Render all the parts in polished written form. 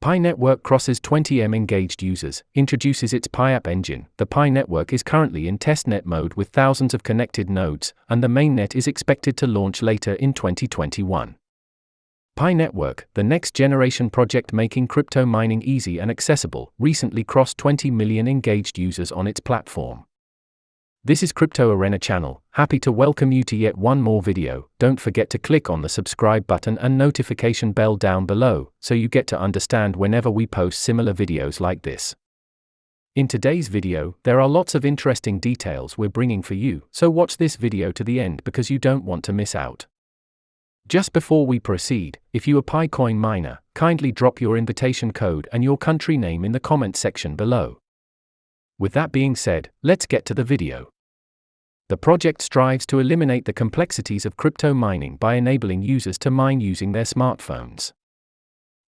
Pi Network crosses 20M engaged users, introduces its Pi app engine. The Pi Network is currently in testnet mode with thousands of connected nodes, and the mainnet is expected to launch later in 2021. Pi Network, the next-generation project making crypto mining easy and accessible, recently crossed 20 million engaged users on its platform. This is Crypto Arena channel, happy to welcome you to yet one more video. Don't forget to click on the subscribe button and notification bell down below, so you get to understand whenever we post similar videos like this. In today's video, there are lots of interesting details we're bringing for you, so watch this video to the end because you don't want to miss out. Just before we proceed, if you are Pi coin miner, kindly drop your invitation code and your country name in the comment section below. With that being said, let's get to the video. The project strives to eliminate the complexities of crypto mining by enabling users to mine using their smartphones.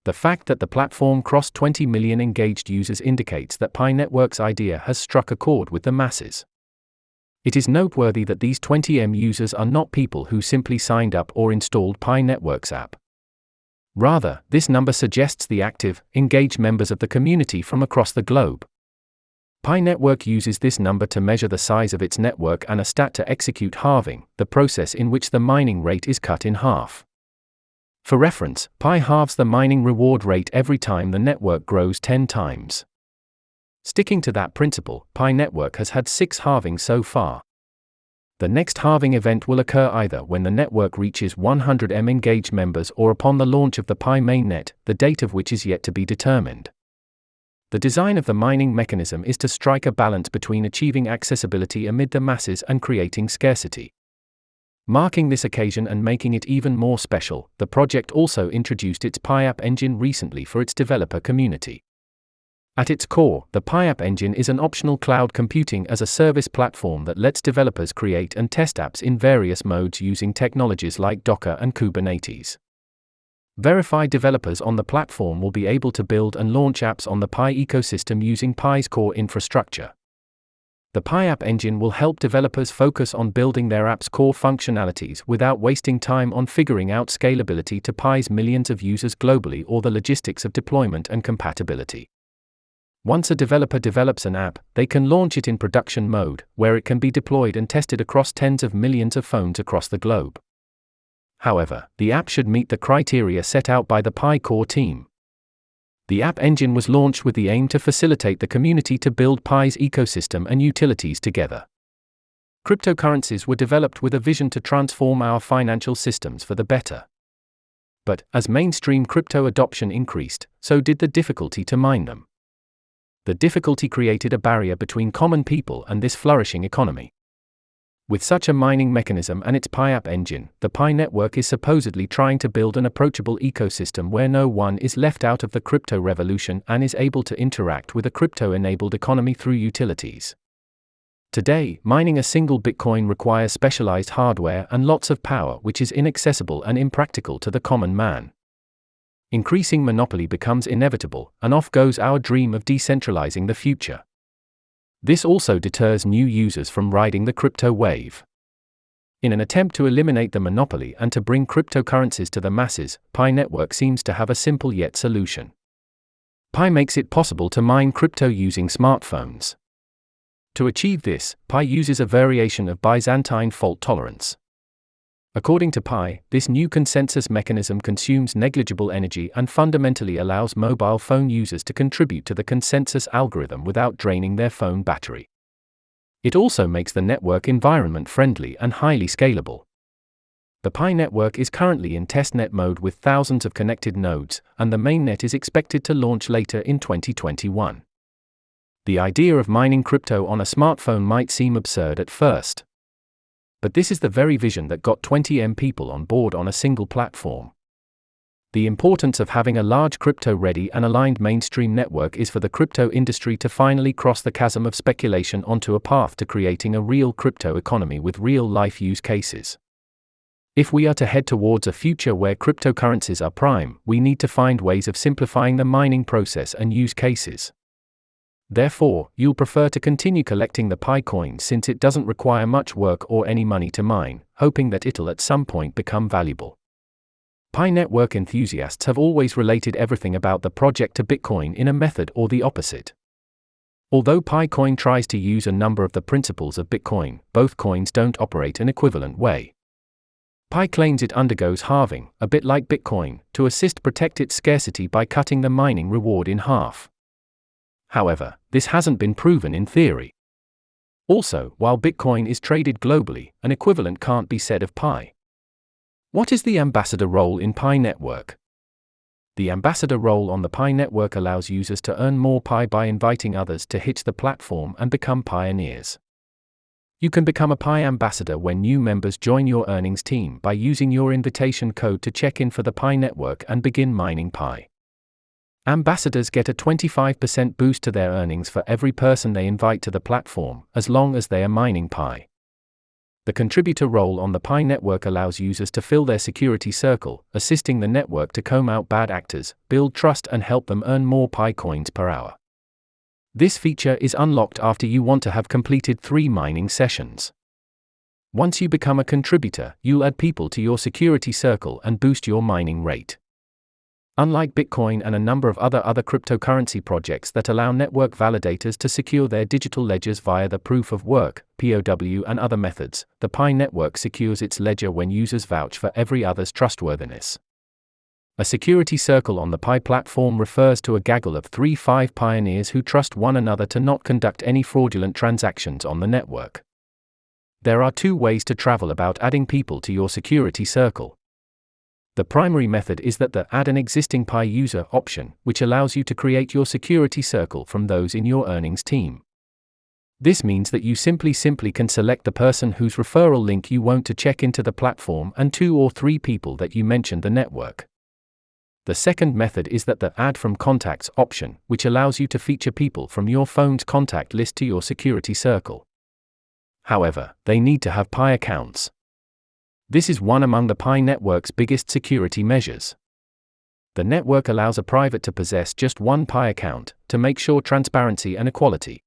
The fact that the platform crossed 20 million engaged users indicates that Pi Network's idea has struck a chord with the masses. It is noteworthy that these 20M users are not people who simply signed up or installed Pi Network's app. Rather, this number suggests the active, engaged members of the community from across the globe. Pi Network uses this number to measure the size of its network and a stat to execute halving, the process in which the mining rate is cut in half. For reference, Pi halves the mining reward rate every time the network grows 10 times. Sticking to that principle, Pi Network has had 6 halvings so far. The next halving event will occur either when the network reaches 100M engaged members or upon the launch of the Pi mainnet, the date of which is yet to be determined. The design of the mining mechanism is to strike a balance between achieving accessibility amid the masses and creating scarcity. Marking this occasion and making it even more special, the project also introduced its Pi app engine recently for its developer community. At its core, the Pi app engine is an optional cloud computing as a service platform that lets developers create and test apps in various modes using technologies like Docker and Kubernetes. Verified developers on the platform will be able to build and launch apps on the Pi ecosystem using Pi's core infrastructure. The Pi app engine will help developers focus on building their app's core functionalities without wasting time on figuring out scalability to Pi's millions of users globally or the logistics of deployment and compatibility. Once a developer develops an app, they can launch it in production mode, where it can be deployed and tested across tens of millions of phones across the globe. However, the app should meet the criteria set out by the Pi core team. The app engine was launched with the aim to facilitate the community to build Pi's ecosystem and utilities together. Cryptocurrencies were developed with a vision to transform our financial systems for the better. But, as mainstream crypto adoption increased, so did the difficulty to mine them. The difficulty created a barrier between common people and this flourishing economy. With such a mining mechanism and its Pi app engine, the Pi Network is supposedly trying to build an approachable ecosystem where no one is left out of the crypto revolution and is able to interact with a crypto-enabled economy through utilities. Today, mining a single Bitcoin requires specialized hardware and lots of power, which is inaccessible and impractical to the common man. Increasing monopoly becomes inevitable, and off goes our dream of decentralizing the future. This also deters new users from riding the crypto wave. In an attempt to eliminate the monopoly and to bring cryptocurrencies to the masses, Pi Network seems to have a simple yet solution. Pi makes it possible to mine crypto using smartphones. To achieve this, Pi uses a variation of Byzantine fault tolerance. According to Pi, this new consensus mechanism consumes negligible energy and fundamentally allows mobile phone users to contribute to the consensus algorithm without draining their phone battery. It also makes the network environment friendly and highly scalable. The Pi network is currently in testnet mode with thousands of connected nodes, and the mainnet is expected to launch later in 2021. The idea of mining crypto on a smartphone might seem absurd at first. But this is the very vision that got 20M people on board on a single platform. The importance of having a large crypto-ready and aligned mainstream network is for the crypto industry to finally cross the chasm of speculation onto a path to creating a real crypto economy with real-life use cases. If we are to head towards a future where cryptocurrencies are prime, we need to find ways of simplifying the mining process and use cases. Therefore, you'll prefer to continue collecting the Pi coin since it doesn't require much work or any money to mine, hoping that it'll at some point become valuable. Pi network enthusiasts have always related everything about the project to Bitcoin in a method or the opposite. Although Picoin tries to use a number of the principles of Bitcoin, both coins don't operate an equivalent way. Pi claims it undergoes halving, a bit like Bitcoin, to assist protect its scarcity by cutting the mining reward in half. However, this hasn't been proven in theory. Also, while Bitcoin is traded globally, an equivalent can't be said of Pi. What is the ambassador role in Pi network? The ambassador role on the Pi network allows users to earn more Pi by inviting others to hit the platform and become pioneers. You can become a Pi ambassador when new members join your earnings team by using your invitation code to check in for the Pi network and begin mining Pi. Ambassadors get a 25% boost to their earnings for every person they invite to the platform, as long as they are mining Pi. The contributor role on the Pi network allows users to fill their security circle, assisting the network to comb out bad actors, build trust and help them earn more Pi coins per hour. This feature is unlocked after you want to have completed 3 mining sessions. Once you become a contributor, you'll add people to your security circle and boost your mining rate. Unlike Bitcoin and a number of other cryptocurrency projects that allow network validators to secure their digital ledgers via the proof of work, POW and other methods, the Pi network secures its ledger when users vouch for every other's trustworthiness. A security circle on the Pi platform refers to a gaggle of 3-5 pioneers who trust one another to not conduct any fraudulent transactions on the network. There are 2 ways to travel about adding people to your security circle. The primary method is the Add an existing Pi user option, which allows you to create your security circle from those in your earnings team. This means that you simply can select the person whose referral link you want to check into the platform and 2 or 3 people that you mentioned the network. The second method is the Add from Contacts option, which allows you to feature people from your phone's contact list to your security circle. However, they need to have Pi accounts. This is one among the Pi network's biggest security measures. The network allows a private to possess just 1 Pi account, to make sure transparency and equality.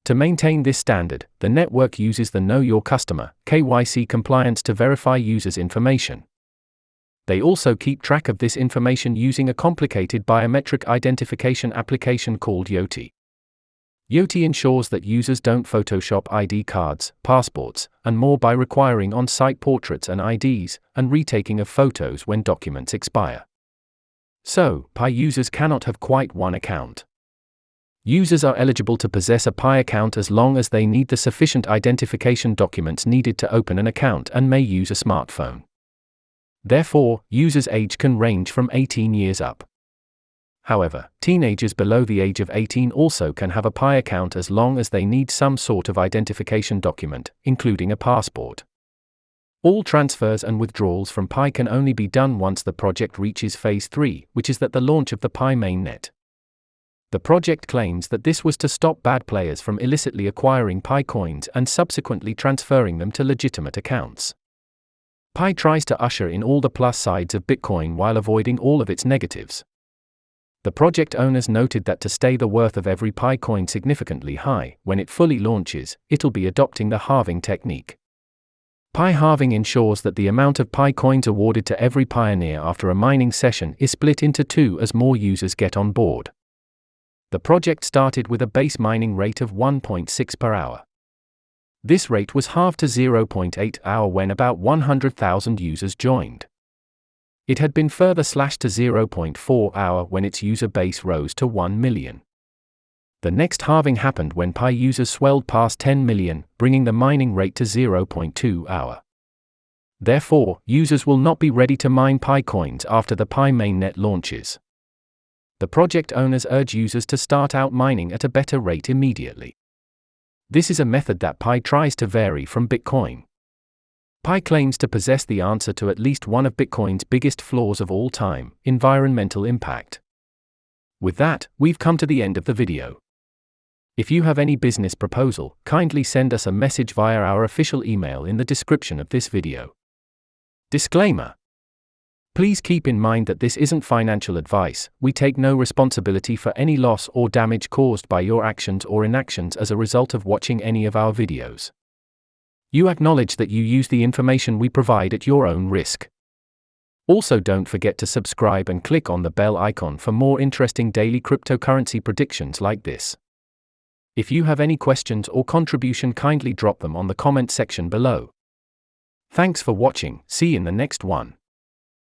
To maintain this standard, the network uses the Know Your Customer (KYC) compliance to verify users' information. They also keep track of this information using a complicated biometric identification application called Yoti. Yoti ensures that users don't Photoshop ID cards, passports, and more by requiring on-site portraits and IDs, and retaking of photos when documents expire. So, Pi users cannot have quite 1 account. Users are eligible to possess a Pi account as long as they need the sufficient identification documents needed to open an account and may use a smartphone. Therefore, users' age can range from 18 years up. However, teenagers below the age of 18 also can have a Pi account as long as they need some sort of identification document, including a passport. All transfers and withdrawals from Pi can only be done once the project reaches Phase 3, which is the launch of the Pi mainnet. The project claims that this was to stop bad players from illicitly acquiring Pi coins and subsequently transferring them to legitimate accounts. Pi tries to usher in all the plus sides of Bitcoin while avoiding all of its negatives. The project owners noted that to stay the worth of every Pi coin significantly high, when it fully launches, it'll be adopting the halving technique. Pi halving ensures that the amount of Pi coins awarded to every pioneer after a mining session is split into 2 as more users get on board. The project started with a base mining rate of 1.6 per hour. This rate was halved to 0.8 hour when about 100,000 users joined. It had been further slashed to 0.4 hour when its user base rose to 1 million. The next halving happened when Pi users swelled past 10 million, bringing the mining rate to 0.2 hour. Therefore, users will not be ready to mine Pi coins after the Pi mainnet launches. The project owners urge users to start out mining at a better rate immediately. This is a method that Pi tries to vary from Bitcoin. Pi claims to possess the answer to at least one of Bitcoin's biggest flaws of all time: environmental impact. With that, we've come to the end of the video. If you have any business proposal, kindly send us a message via our official email in the description of this video. Disclaimer: please keep in mind that this isn't financial advice. We take no responsibility for any loss or damage caused by your actions or inactions as a result of watching any of our videos. You acknowledge that you use the information we provide at your own risk. Also, don't forget to subscribe and click on the bell icon for more interesting daily cryptocurrency predictions like this. If you have any questions or contribution, kindly drop them on the comment section below. Thanks for watching. See you in the next one.